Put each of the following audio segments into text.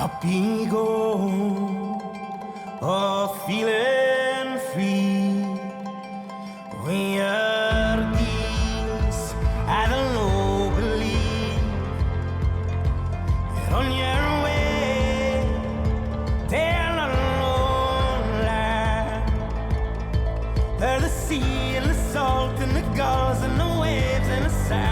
Up you go, oh, feeling free. We are ease, I don't know, believe. You're on your way, down a lone line. Where the sea and the salt and the gulls and the waves and the sand.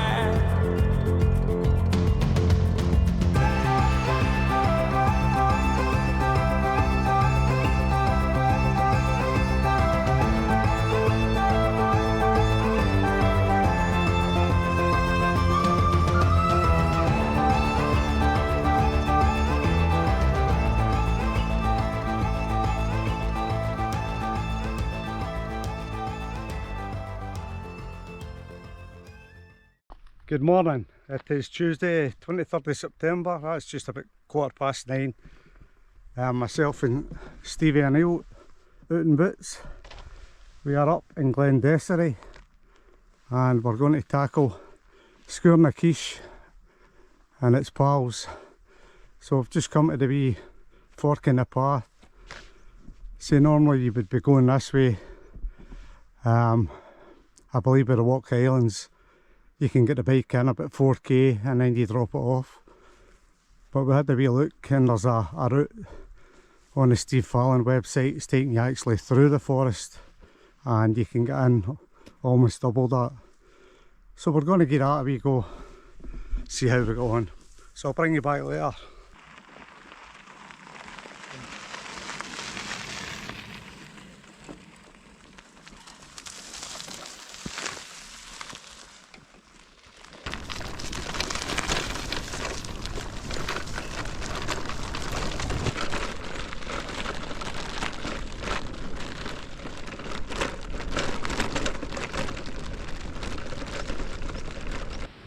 Good morning, it is Tuesday 23rd of September, that's just about 9:15. Myself and Stevie and Neil out in boots. We are up in Glen Dessary and we're going to tackle Sgurr na Ciche and its pals. So we've just come to the wee fork in the path. See, normally you would be going this way. I believe by the Walkhighlands you can get the bike in about 4k and then you drop it off. But we had a wee look and there's a route on the Steve Fallon website. It's taking you actually through the forest and you can get in almost double that. So we're going to give that a wee go, see how we go on. So I'll bring you back later.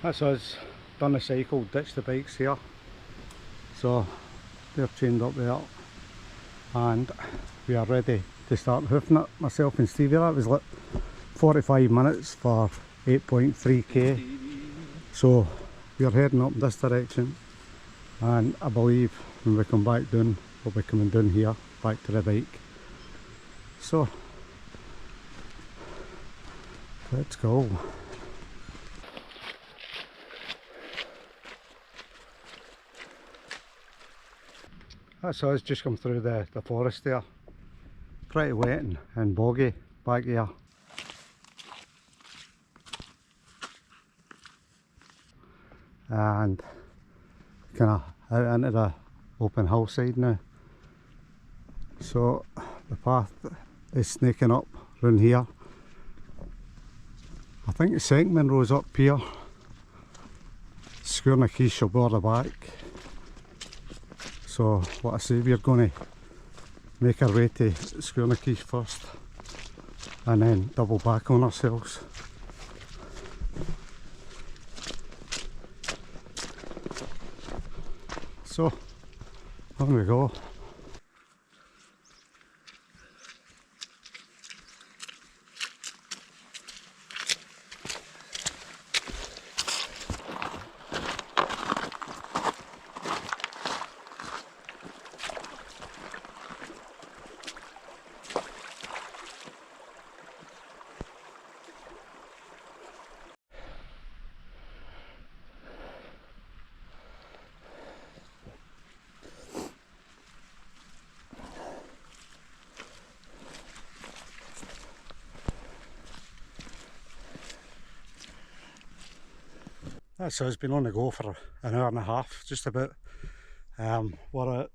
That's us done the cycle, ditched the bikes here. So they're chained up there and we are ready to start hoofing it. Myself and Stevie, that was like 45 minutes for 8.3k. So we are heading up in this direction and I believe when we come back down, we'll be coming down here back to the bike. So let's go. That's us just come through the forest there. Pretty wet and boggy back here. And kind of out into the open hillside now. So the path is snaking up round here. I think the second Munro's up here. Sgurr na Ciche will border back. So, like I say, we're going to make our way to Sgurr na Ciche first and then double back on ourselves. So, on we go. So it's been on the go for an hour and a half, just about. We're at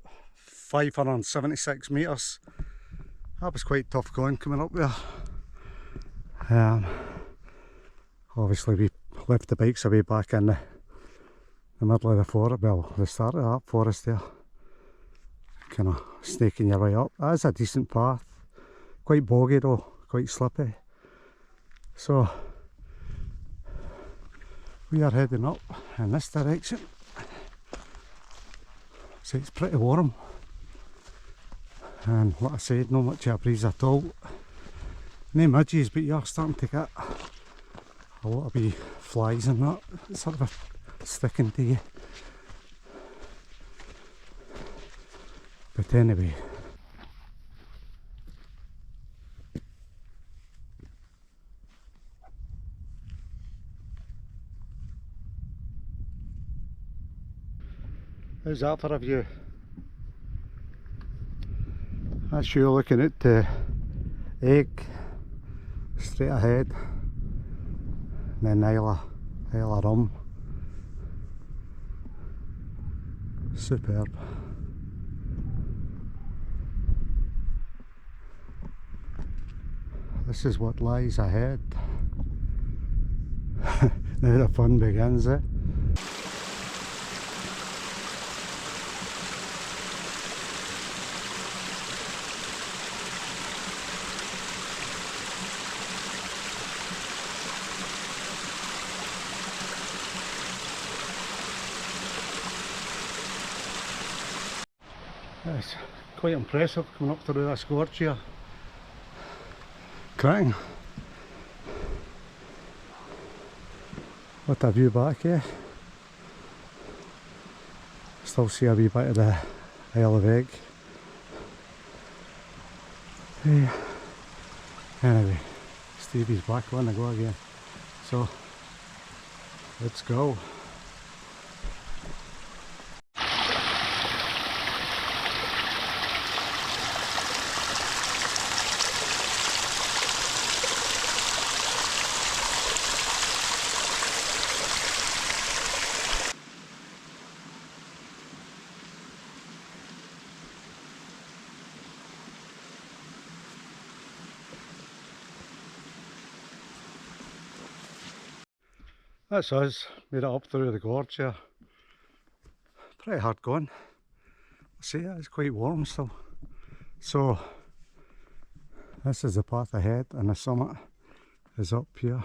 576 metres. That was quite tough going coming up there. Obviously we left the bikes away back in the middle of the forest, well the start of that forest there. Kind of snaking your way up. That is a decent path. Quite boggy though, quite slippy. So we are heading up in this direction. So it's pretty warm and like I said, not much of a breeze at all. No midges, but you're starting to get a lot of wee flies and that. It's sort of sticking to you. But anyway, how's that for a view? That's you looking at the Egg straight ahead, and then Isle of Rum. Superb. This is what lies ahead. Now the fun begins, eh? It's quite impressive coming up through this gorge here. Cracking. What a view back here. Still see a wee bit of the Isle of Egg. Yeah. Anyway, Stevie's back on the go again. So, let's go. That's us, made it up through the gorge here. Pretty hard going. I see it's quite warm still. So, this is the path ahead and the summit is up here.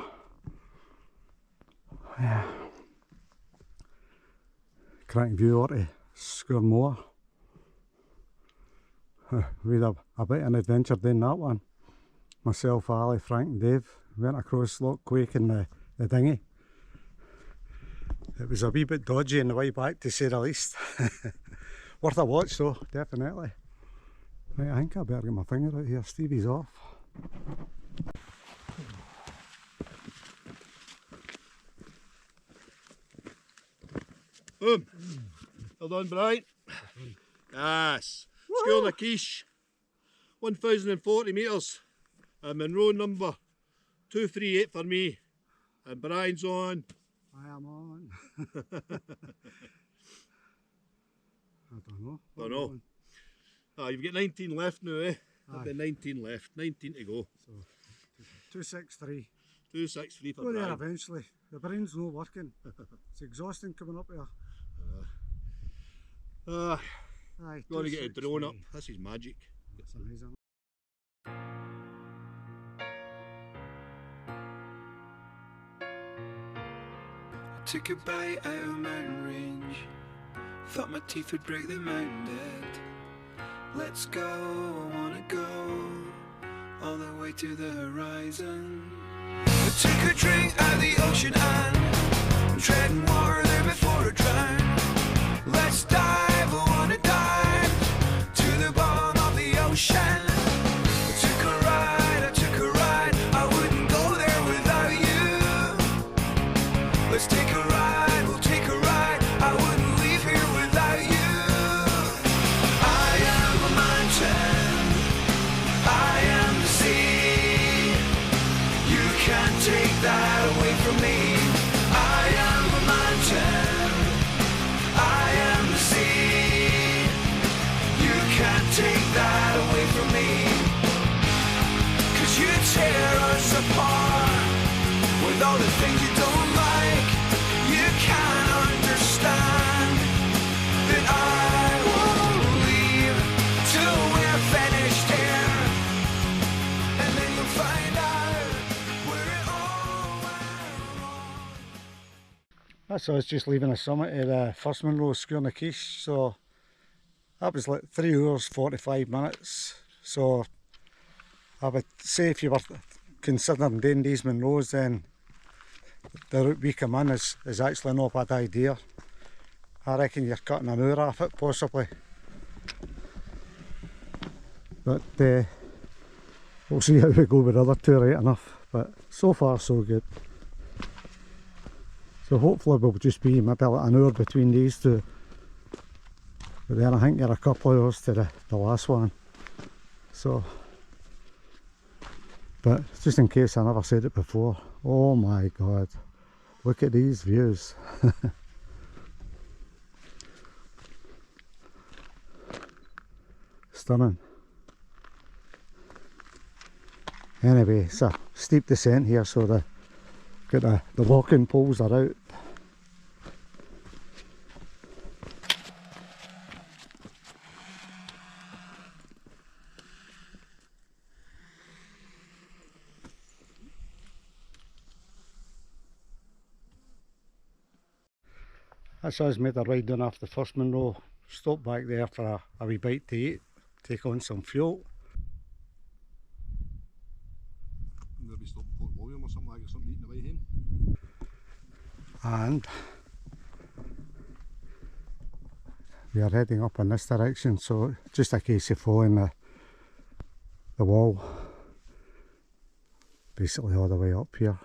Yeah. Cracking view over to Sgurr Mhor. We had a bit of an adventure doing that one. Myself, Ali, Frank and Dave went across Loch Quake in the dinghy. It was a wee bit dodgy on the way back, to say the least. Worth a watch though, definitely. Right, I think I better get my finger out here. Stevie's off. Boom. Well done, Brian. Yes. School of Ciche. 1,040 metres. Munro number 238 for me. And Brian's on. I am on. I don't know. Don't know. You've got 19 left now, eh? I've got 19 left. 19 to go. So, 263. 263 for Go Brian. there eventually. The brain's not working. It's exhausting coming up here. Aye, Got to get a drone up. 263. This is magic. It's amazing. Took a bite out of mountain range. Thought my teeth would break the mountain dead. Let's go, I wanna go all the way to the horizon. I took a drink out of the ocean and I'm treading water there before I drown. Let's dive, I wanna dive to the bottom of the ocean. I took a ride, I wouldn't go there without you. Let's take a ride, we'll take a ride, I wouldn't leave here without you. I am a mountain, I am the sea. You can't take that away from me. I am a mountain, I am the sea. You can't take that away from me. 'Cause you tear us apart with all the things you don't like. You can't understand that I won't leave till we're finished here. And then you'll find out where it all went wrong. That's us just leaving the summit of the first Munro Sgurr na Ciche. So that was like 3 hours 45 minutes. So I would say if you were considering doing these Munros, then the route we come in is actually not a bad idea. I reckon you're cutting an hour off it possibly. but we'll see how we go with the other two right enough, but so far so good. So hopefully we'll just be maybe like an hour between these two, but then I think you're a couple of hours to the last one. So, but just in case I never said it before, oh my god, look at these views. Stunning. Anyway, it's a steep descent here, so the walking poles are out. That's us made a ride down after the first Munro. Stopped back there for a wee bite to eat, take on some fuel. Maybe stop in Port William or something, like that, something to eat on the way home. And we are heading up in this direction, so just a case of following the wall basically all the way up here.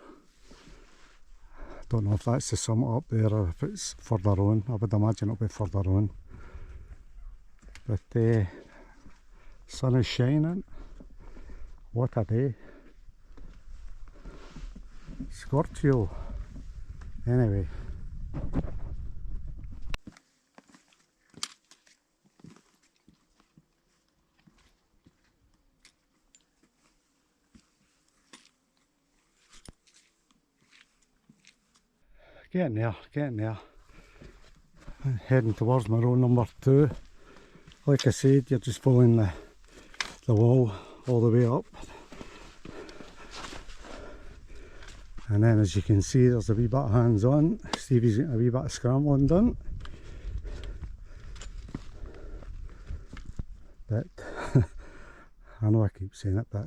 Don't know if that's the summit up there or if it's further on. I would imagine it'll be further on. But sun is shining. What a day. Scorchio. Anyway. Getting there. Heading towards my row number 2. Like I said, you're just following the wall all the way up. And then as you can see, there's a wee bit of hands on. Stevie's getting a wee bit of scrambling done. But I know I keep saying it, but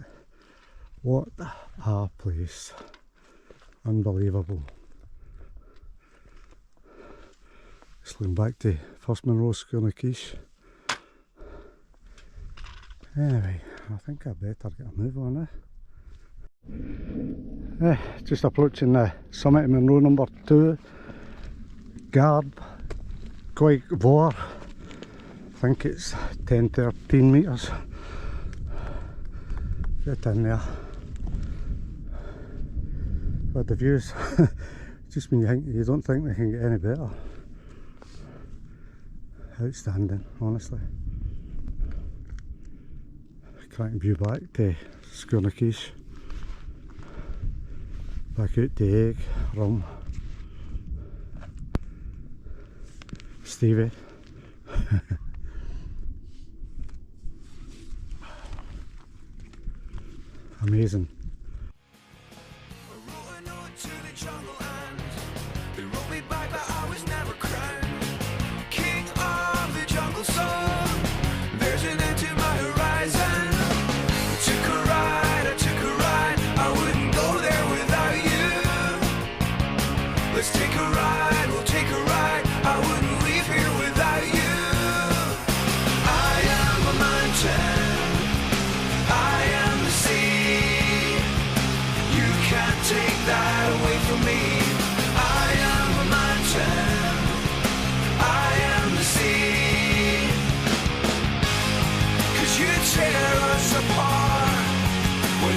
what a place. Unbelievable. Just looking back to first Munro School in Ciche. Anyway, I think I better get a move on just approaching the summit of Munro number 2. Garbh Chioch Mhor. I think it's 10-13 metres. Get in there. But the views, just when you don't think they can get any better. Outstanding, honestly. Cracking view back to School in Ciche. Back out to Egg, Rum, Stevie. Amazing.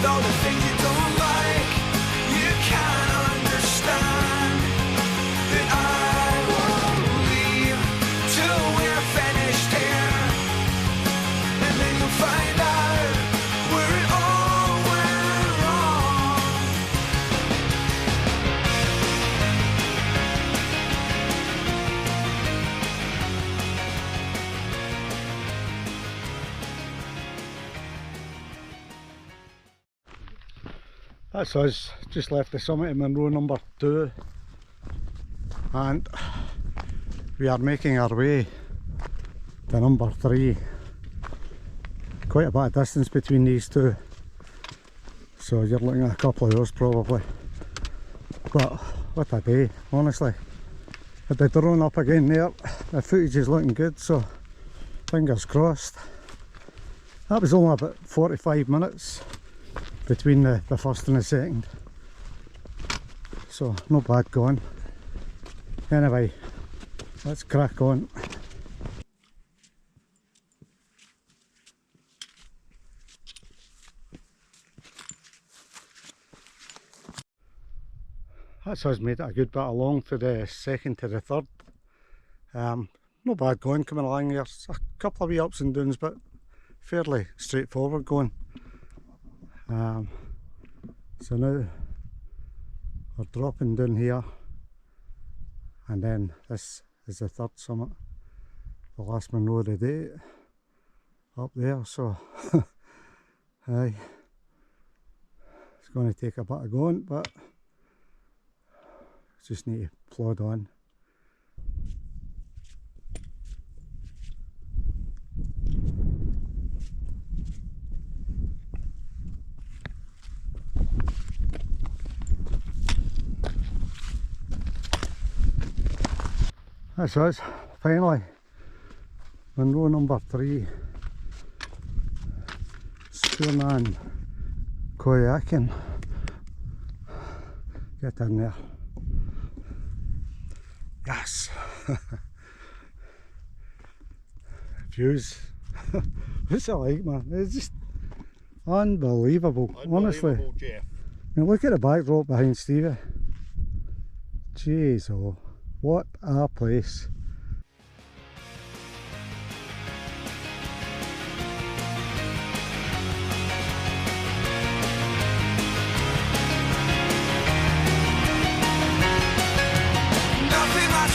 All the things you don't like, you can't understand that I won't leave till we're finished here, and then you'll find out where it all went wrong. That's us, just left the summit of Munro number 2 and we are making our way to number 3. Quite a bit of distance between these two, so you're looking at a couple of hours probably. But what a day, honestly. With the drone up again there, the footage is looking good, so fingers crossed. That was only about 45 minutes between the first and the second, so not bad going. Anyway, let's crack on. That's us made it a good bit along for the second to the third. Not bad going coming along here. A couple of wee ups and downs, but fairly straightforward going. So now we're dropping down here, and then this is the third summit, the last Munro of the day up there. So aye, it's going to take a bit of going, but just need to plod on. That's us, finally. Munro number 3. Sgurr Coireachan. Get in there. Yes! Views. What's it like, man? It's just unbelievable, honestly. Jeff. Now look at the backdrop behind Stevie. Jeez, oh, what a place.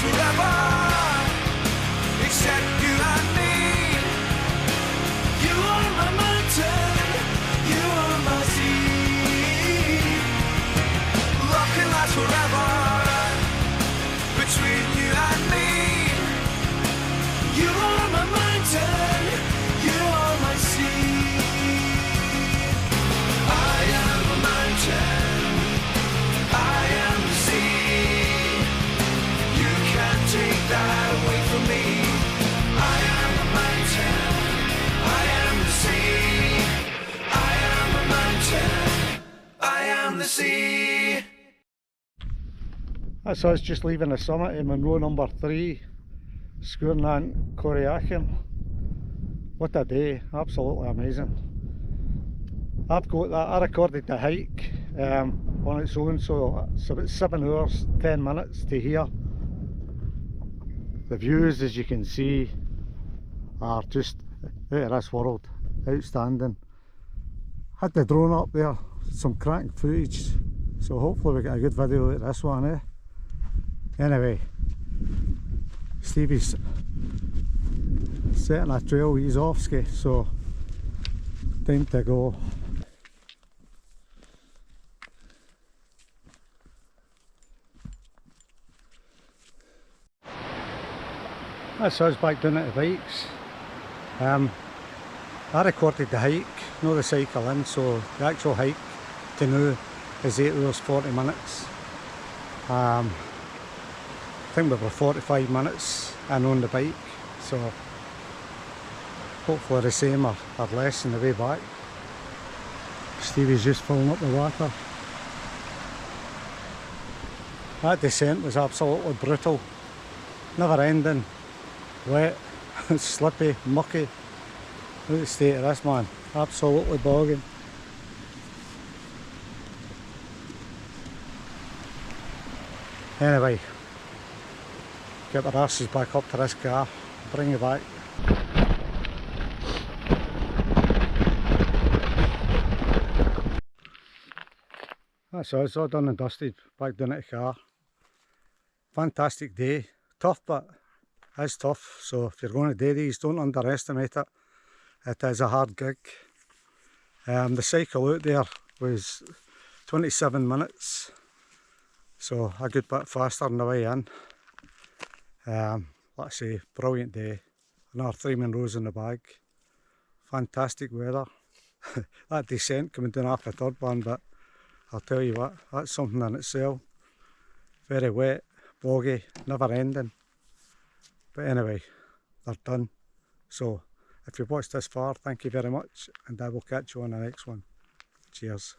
Forever, except you and me. You are my mountain, you are my sea. Love can last forever, between you and me. You are my mountain, you are my sea. I am a mountain, I am the sea. Take that away from me. I am a mountain, I am the sea. I am a mountain, I am the sea. That's us just leaving the summit in Munro number 3, Sgurr Coireachan. What a day, absolutely amazing. I've got that, I recorded the hike on its own, so it's about 7 hours 10 minutes to here. The views, as you can see, are just out of this world, outstanding. Had the drone up there, some cracking footage, so hopefully we get a good video like this one, eh? Anyway, Stevie's setting a trail, he's off ski, so time to go. That's us back down at the bikes. I recorded the hike, not the cycle in, so the actual hike to now is 8 hours 40 minutes. I think we were 45 minutes in on the bike, so hopefully the same or less on the way back. Stevie's just filling up the water. That descent was absolutely brutal, never ending. Wet, slippy, mucky. Look at the state of this, man. Absolutely bogging. Anyway, get our asses back up to this car, bring it back. That's us, all done and dusted, back down at the car. Fantastic day, tough, but it's tough, so if you're going to do these, don't underestimate it. It is a hard gig. The cycle out there was 27 minutes, so a good bit faster on the way in. Let's say, brilliant day. Another 3 Munros in the bag. Fantastic weather. That descent coming down off the third one, but I'll tell you what, that's something in itself. Very wet, boggy, never ending. But anyway, they're done. So If you've watched this far, thank you very much, and I will catch you on the next one. Cheers.